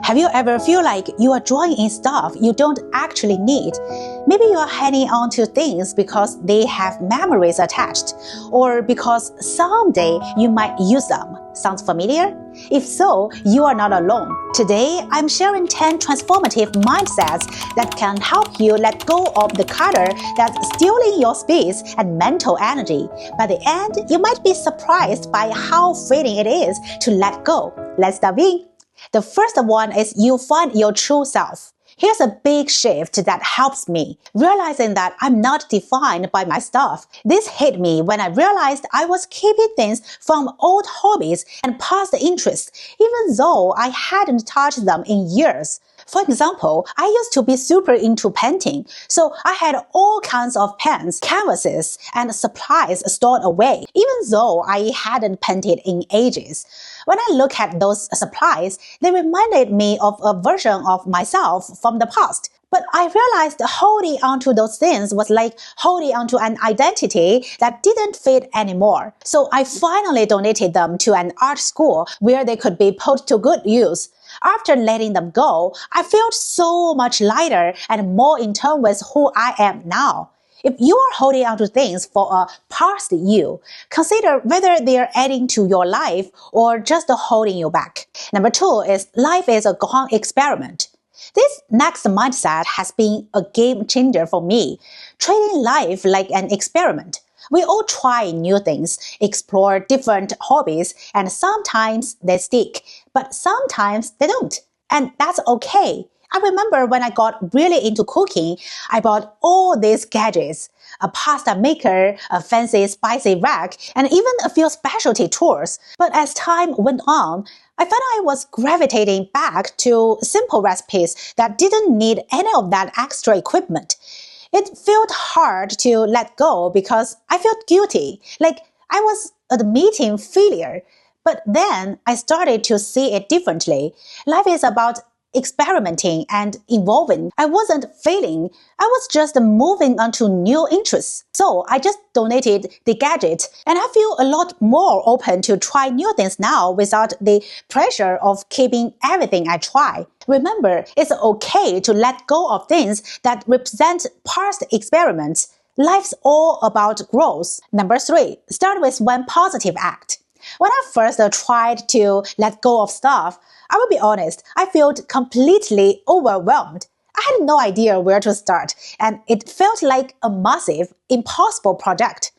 Have you ever feel like you are drawing in stuff you don't actually need? Maybe you are hanging on to things because they have memories attached, or because someday you might use them. Sounds familiar? If so, you are not alone. Today, I'm sharing 10 transformative mindsets that can help you let go of the clutter that's stealing your space and mental energy. By the end, you might be surprised by how freeing it is to let go. Let's dive in. The first one is you find your true self. Here's a big shift that helps me, realizing that I'm not defined by my stuff. This hit me when I realized I was keeping things from old hobbies and past interests, even though I hadn't touched them in years. For example, I used to be super into painting, so I had all kinds of pens, canvases, and supplies stored away, even though I hadn't painted in ages. When I look at those supplies, they reminded me of a version of myself from the past. But I realized holding onto those things was like holding onto an identity that didn't fit anymore. So I finally donated them to an art school where they could be put to good use. After letting them go, I felt so much lighter and more in tune with who I am now. If you are holding on to things for a past you, consider whether they are adding to your life or just holding you back. Number 2 is life is a gone experiment. This next mindset has been a game changer for me, treating life like an experiment. We all try new things, explore different hobbies, and sometimes they stick, but sometimes they don't. And that's okay. I remember when I got really into cooking, I bought all these gadgets, a pasta maker, a fancy spicy rack, and even a few specialty tools. But as time went on, I found I was gravitating back to simple recipes that didn't need any of that extra equipment. It felt hard to let go because I felt guilty, like I was admitting failure. But then I started to see it differently. Life is about experimenting and evolving. I wasn't failing. I was just moving on to new interests. So I just donated the gadget, and I feel a lot more open to try new things now without the pressure of keeping everything I try. Remember, it's okay to let go of things that represent past experiments. Life's all about growth. Number 3, start with one positive act. When I first tried to let go of stuff, I will be honest, I felt completely overwhelmed. I had no idea where to start, and it felt like a massive, impossible project.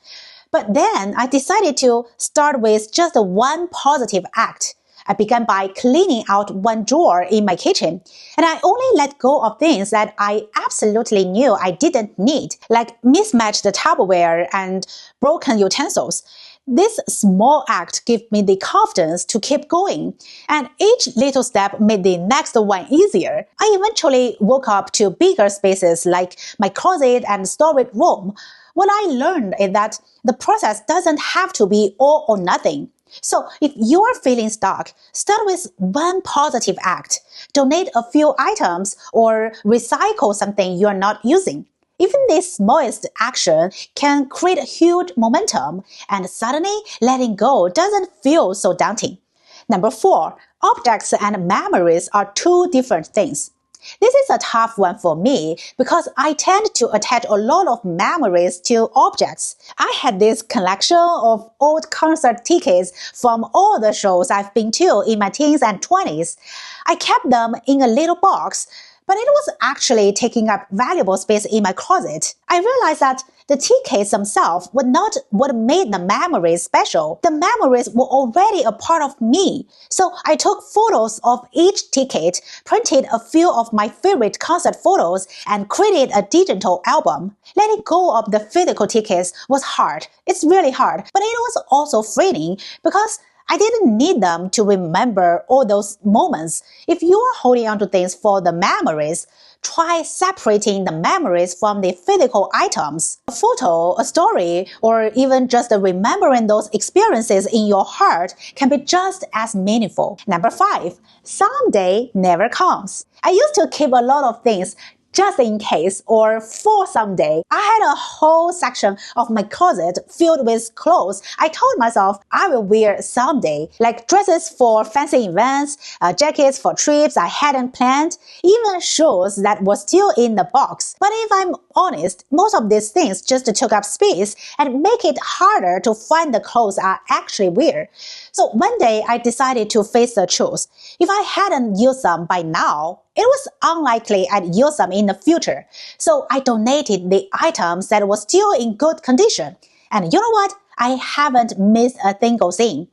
But then I decided to start with just one positive act. I began by cleaning out one drawer in my kitchen, and I only let go of things that I absolutely knew I didn't need, like mismatched tableware and broken utensils. This small act gave me the confidence to keep going, and each little step made the next one easier. I eventually woke up to bigger spaces like my closet and storage room. What I learned is that the process doesn't have to be all or nothing. So if you are feeling stuck, start with one positive act. Donate a few items or recycle something you are not using. Even the smallest action can create huge momentum, and suddenly letting go doesn't feel so daunting. Number 4, objects and memories are two different things. This is a tough one for me because I tend to attach a lot of memories to objects. I had this collection of old concert tickets from all the shows I've been to in my teens and 20s. I kept them in a little box, but it was actually taking up valuable space in my closet. I realized that the tickets themselves were not what made the memories special. The memories were already a part of me. So I took photos of each ticket, printed a few of my favorite concert photos, and created a digital album. Letting go of the physical tickets was hard. It's really hard, but it was also freeing because I didn't need them to remember all those moments. If you are holding on to things for the memories, try separating the memories from the physical items. A photo, a story, or even just remembering those experiences in your heart can be just as meaningful. Number 5, someday never comes. I used to keep a lot of things just in case or for someday. I had a whole section of my closet filled with clothes I told myself I will wear someday, like dresses for fancy events, jackets for trips I hadn't planned, even shoes that were still in the box. But if I'm honest, most of these things just took up space and make it harder to find the clothes I actually wear. So one day I decided to face the truth. If I hadn't used them by now, it was unlikely I'd use them in the future. So I donated the items that were still in good condition. And you know what? I haven't missed a single thing.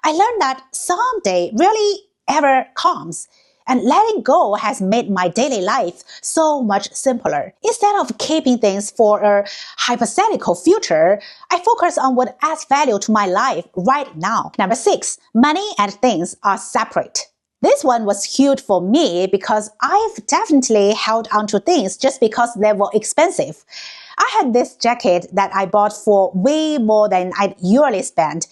I learned that someday really ever comes. And letting go has made my daily life so much simpler. Instead of keeping things for a hypothetical future, I focus on what adds value to my life right now. Number 6, money and things are separate. This one was huge for me because I've definitely held onto things just because they were expensive. I had this jacket that I bought for way more than I'd usually spend.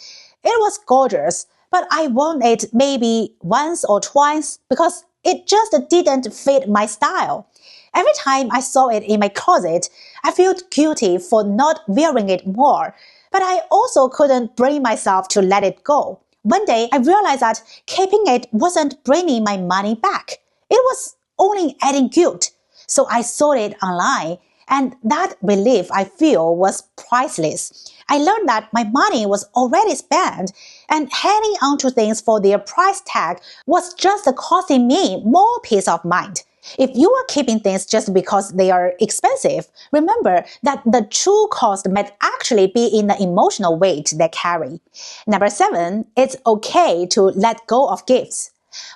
It was gorgeous, but I worn it maybe once or twice because it just didn't fit my style. Every time I saw it in my closet, I felt guilty for not wearing it more, but I also couldn't bring myself to let it go. One day, I realized that keeping it wasn't bringing my money back. It was only adding guilt. So I sold it online, and that relief I feel was priceless. I learned that my money was already spent, and hanging onto things for their price tag was just costing me more peace of mind. If you are keeping things just because they are expensive, remember that the true cost might actually be in the emotional weight they carry. Number 7, it's okay to let go of gifts.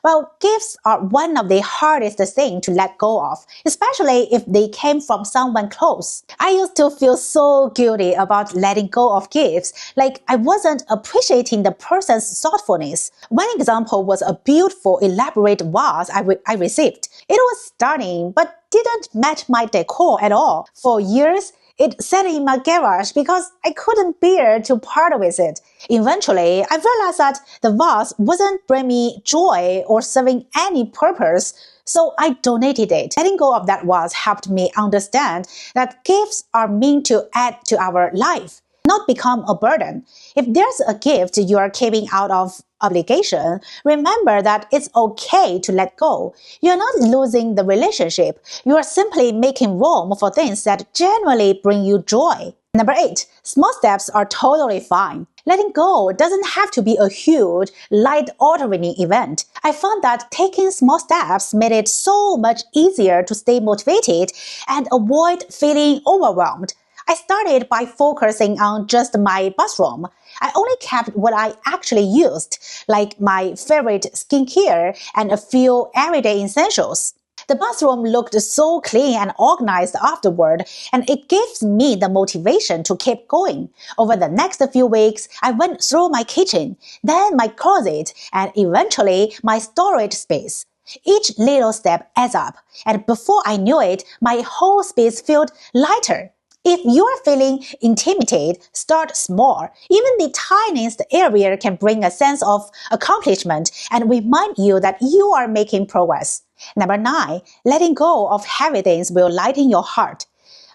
Well, gifts are one of the hardest things to let go of, especially if they came from someone close. I used to feel so guilty about letting go of gifts, like I wasn't appreciating the person's thoughtfulness. One example was a beautiful, elaborate vase I received. It was stunning, but didn't match my decor at all. For years, it sat in my garage because I couldn't bear to part with it. Eventually, I realized that the vase wasn't bringing me joy or serving any purpose, so I donated it. Letting go of that vase helped me understand that gifts are meant to add to our life, not become a burden. If there's a gift you are keeping out of obligation, remember that it's okay to let go. You're not losing the relationship. You are simply making room for things that genuinely bring you joy. Number 8, small steps are totally fine. Letting go doesn't have to be a huge, life-altering event. I found that taking small steps made it so much easier to stay motivated and avoid feeling overwhelmed. I started by focusing on just my bathroom. I only kept what I actually used, like my favorite skincare and a few everyday essentials. The bathroom looked so clean and organized afterward, and it gives me the motivation to keep going. Over the next few weeks, I went through my kitchen, then my closet, and eventually my storage space. Each little step adds up, and before I knew it, my whole space felt lighter. If you are feeling intimidated, start small. Even the tiniest area can bring a sense of accomplishment and remind you that you are making progress. Number 9, letting go of heavy things will lighten your heart.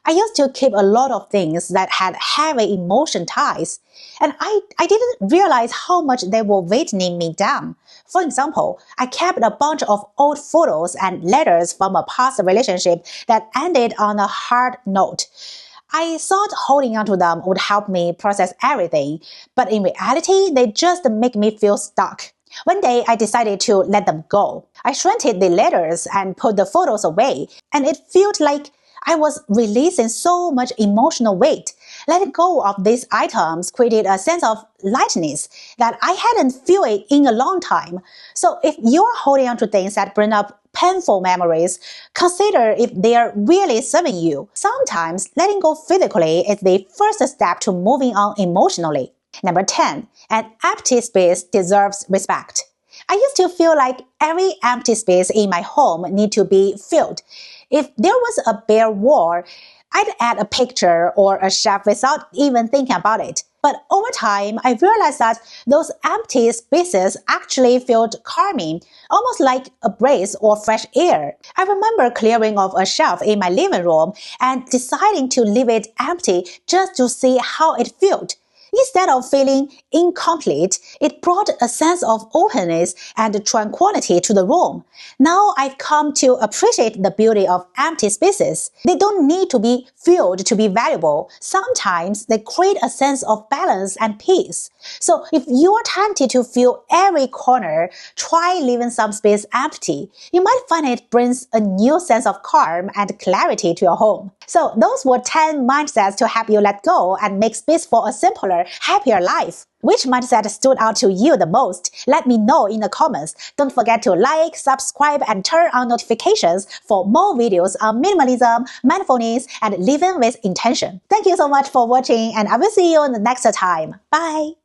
I used to keep a lot of things that had heavy emotion ties, and I didn't realize how much they were weighting me down. For example, I kept a bunch of old photos and letters from a past relationship that ended on a hard note. I thought holding onto them would help me process everything, but in reality, they just make me feel stuck. One day, I decided to let them go. I shredded the letters and put the photos away, and it felt like I was releasing so much emotional weight. Letting go of these items created a sense of lightness that I hadn't felt in a long time. So if you're holding on to things that bring up painful memories, consider if they are really serving you. Sometimes letting go physically is the first step to moving on emotionally. Number 10, an empty space deserves respect. I used to feel like every empty space in my home needed to be filled. If there was a bare wall, I'd add a picture or a shelf without even thinking about it. But over time, I realized that those empty spaces actually felt calming, almost like a breeze or fresh air. I remember clearing off a shelf in my living room and deciding to leave it empty just to see how it felt. Instead of feeling incomplete, it brought a sense of openness and tranquility to the room. Now I've come to appreciate the beauty of empty spaces. They don't need to be filled to be valuable. Sometimes they create a sense of balance and peace. So if you're tempted to fill every corner, try leaving some space empty. You might find it brings a new sense of calm and clarity to your home. So those were 10 mindsets to help you let go and make space for a simpler, happier life. Which mindset stood out to you the most? Let me know in the comments. Don't forget to like, subscribe, and turn on notifications for more videos on minimalism, mindfulness, and living with intention. Thank you so much for watching, and I will see you in the next time. Bye!